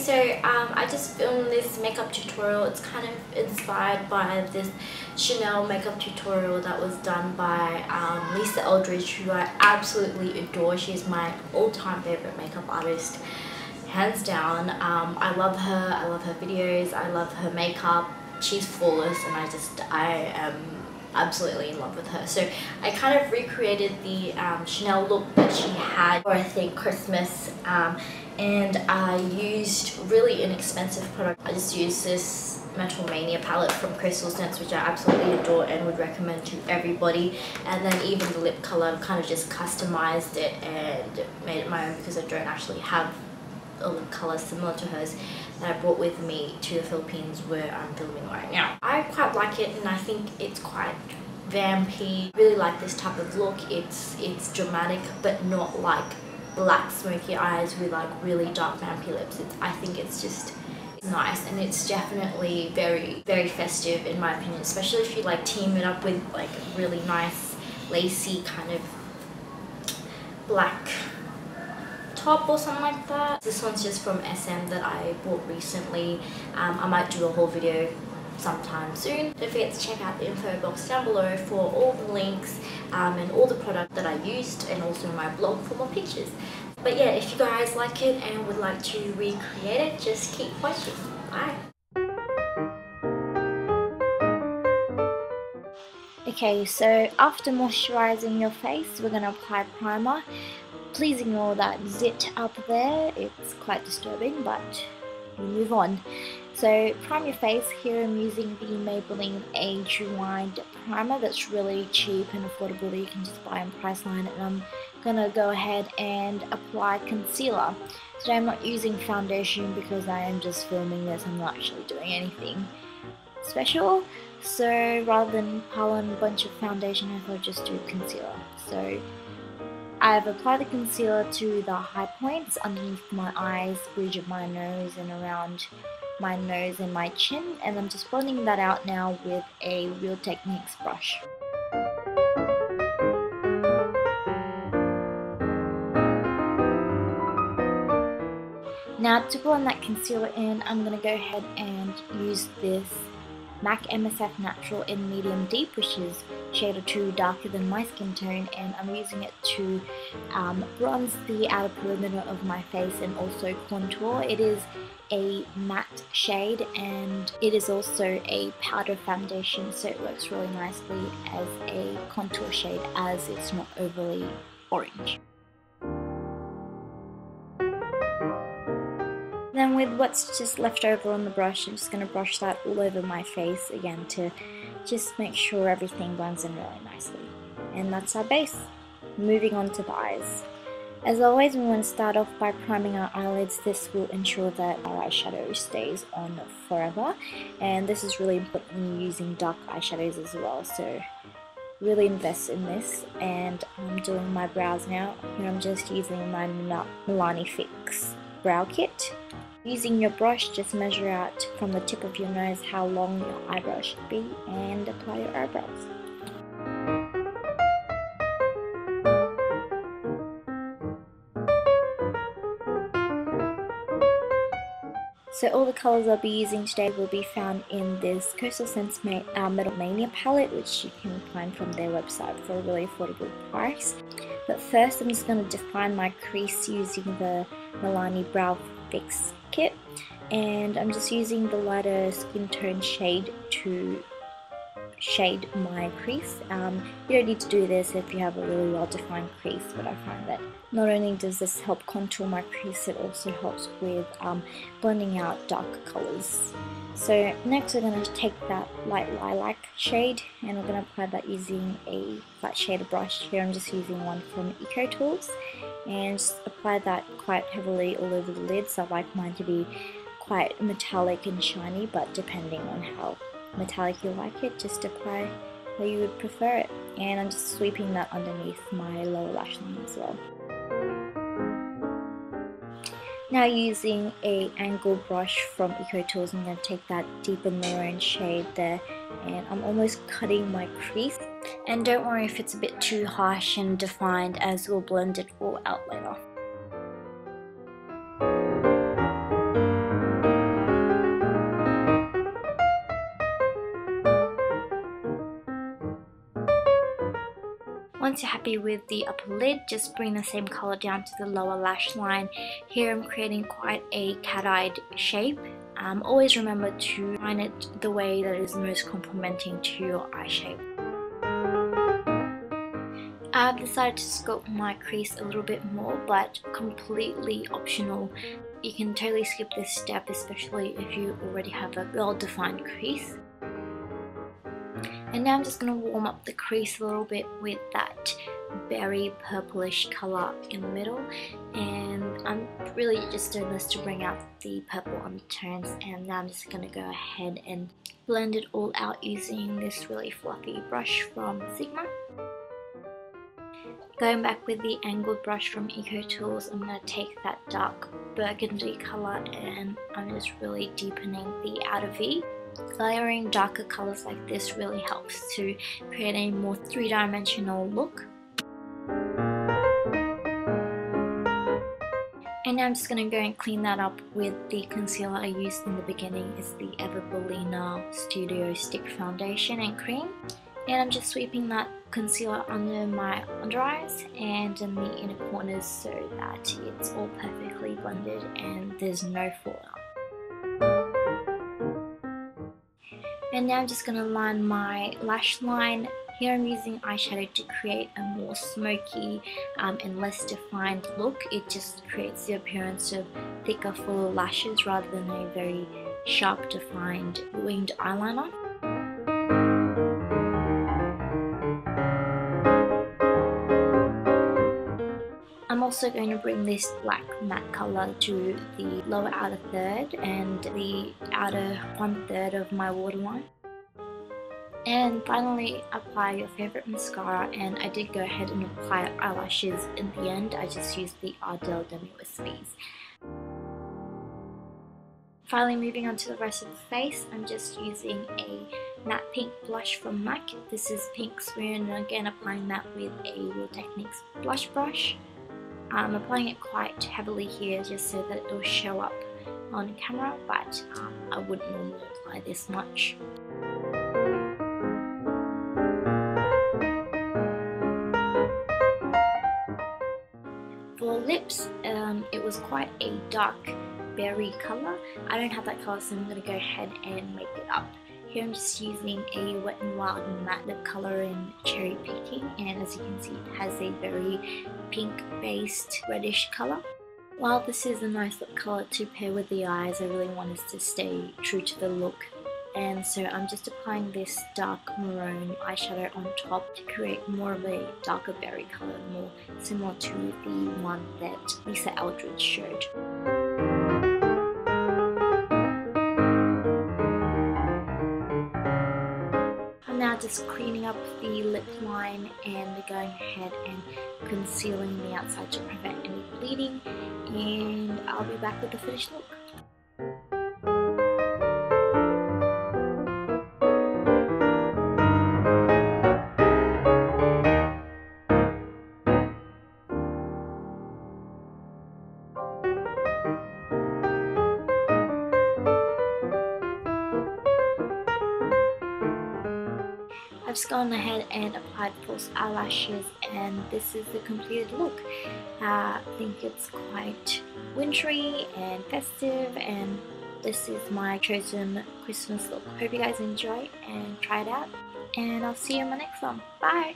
so I just filmed this makeup tutorial. It's kind of inspired by this Chanel makeup tutorial that was done by Lisa Eldridge, who I absolutely adore. She's my all-time favorite makeup artist, hands down. I love her videos, I love her makeup. She's flawless, and I am absolutely in love with her. So I kind of recreated the Chanel look that she had for, I think, Christmas, and I used really inexpensive product. I just used this Metal Mania palette from Crystal Sense, which I absolutely adore and would recommend to everybody. And then even the lip color, I've kind of just customized it and made it my own, because I don't actually have a lip color similar to hers that I brought with me to the Philippines where I'm filming right now. I quite like it, and I think it's quite vampy. I really like this type of look. It's dramatic, but not like black smoky eyes with like really dark vampy lips. I think it's just nice, and it's definitely very, very festive in my opinion, especially if you like team it up with like a really nice lacy kind of black top or something like that. This one's just from SM that I bought recently. I might do a whole video sometime soon. Don't forget to check out the info box down below for all the links and all the product that I used, and also my blog for more pictures. But yeah, if you guys like it and would like to recreate it, just keep watching. Bye! Okay, so after moisturizing your face, we're going to apply primer. Please ignore that zit up there, it's quite disturbing, but we move on. So prime your face. Here I'm using the Maybelline age-rewind primer that's really cheap and affordable that you can just buy on Priceline, and I'm gonna go ahead and apply concealer. Today I'm not using foundation because I am just filming this, I'm not actually doing anything special. So rather than pile on a bunch of foundation, I thought I'd just do concealer. So I've applied the concealer to the high points underneath my eyes, bridge of my nose, and around my nose and my chin, and I'm just blending that out now with a Real Techniques brush. Now to blend that concealer in, I'm going to go ahead and use this MAC MSF Natural in Medium Deep, which is a shade or two darker than my skin tone, and I'm using it to bronze the outer perimeter of my face and also contour. It is a matte shade, and it is also a powder foundation, so it works really nicely as a contour shade as it's not overly orange. Then with what's just left over on the brush, I'm just going to brush that all over my face again to just make sure everything blends in really nicely. And that's our base. Moving on to the eyes. As always, we want to start off by priming our eyelids. This will ensure that our eyeshadow stays on forever, and this is really important when you're using dark eyeshadows as well, so really invest in this. And I'm doing my brows now, and I'm just using my Milani Fix brow kit. Using your brush, just measure out from the tip of your nose how long your eyebrow should be and apply your eyebrows. So all the colours I'll be using today will be found in this Crystal Sense Metal Mania palette, which you can find from their website for a really affordable price. But first I'm just going to define my crease using the Milani Brow Fix kit, and I'm just using the lighter skin tone shade to shade my crease. You don't need to do this if you have a really well defined crease, but I find that not only does this help contour my crease, it also helps with blending out darker colours. So next we're going to take that light lilac shade, and we're going to apply that using a flat shader brush. Here I'm just using one from Eco Tools, and just apply that quite heavily all over the lid. So I like mine to be quite metallic and shiny, but depending on how metallic you like it, just apply how you would prefer it. And I'm just sweeping that underneath my lower lash line as well. Now using a angle brush from Eco Tools, I'm going to take that deeper maroon shade there, and I'm almost cutting my crease. And don't worry if it's a bit too harsh and defined, as we'll blend it all out later. once you're happy with the upper lid, just bring the same color down to the lower lash line. Here I'm creating quite a cat-eyed shape. Always remember to line it the way that is most complementing to your eye shape. I've decided to sculpt my crease a little bit more, but completely optional. You can totally skip this step, especially if you already have a well-defined crease. And now I'm just going to warm up the crease a little bit with that berry purplish colour in the middle, and I'm really just doing this to bring out the purple undertones. And now I'm just going to go ahead and blend it all out using this really fluffy brush from Sigma. Going back with the angled brush from Eco Tools, I'm going to take that dark burgundy colour and I'm just really deepening the outer V. Layering darker colours like this really helps to create a more three-dimensional look. And now I'm just going to go and clean that up with the concealer I used in the beginning. It's the Everbolina Studio Stick Foundation and Cream. And I'm just sweeping that concealer under my under eyes and in the inner corners so that it's all perfectly blended and there's no fallout. And now I'm just going to line my lash line. Here I'm using eyeshadow to create a more smoky and less defined look. It just creates the appearance of thicker, fuller lashes rather than a very sharp defined winged eyeliner. I'm also going to bring this black matte colour to the lower outer third and the outer 1/3 of my waterline. And finally, apply your favourite mascara, and I did go ahead and apply eyelashes in the end. I just used the Ardell Demi Wispies. Finally, moving on to the rest of the face, I'm just using a matte pink blush from MAC. This is Pink Spoon, and again applying that with a Real Techniques blush brush. I'm applying it quite heavily here just so that it will show up on camera, but I wouldn't normally apply this much. For lips, it was quite a dark berry colour. I don't have that colour, so I'm going to go ahead and make it up. Here I'm just using a Wet n Wild matte lip colour in Cherry Picking, and as you can see it has a very pink based reddish colour. While this is a nice lip colour to pair with the eyes, I really wanted to stay true to the look, and so I'm just applying this dark maroon eyeshadow on top to create more of a darker berry colour, more similar to the one that Lisa Eldridge showed. Now just cleaning up the lip line and going ahead and concealing the outside to prevent any bleeding, and I'll be back with the finished look. I've just gone ahead and applied false eyelashes, and this is the completed look. I think it's quite wintry and festive, and this is my chosen Christmas look. Hope you guys enjoy and try it out, and I'll see you in my next one. Bye!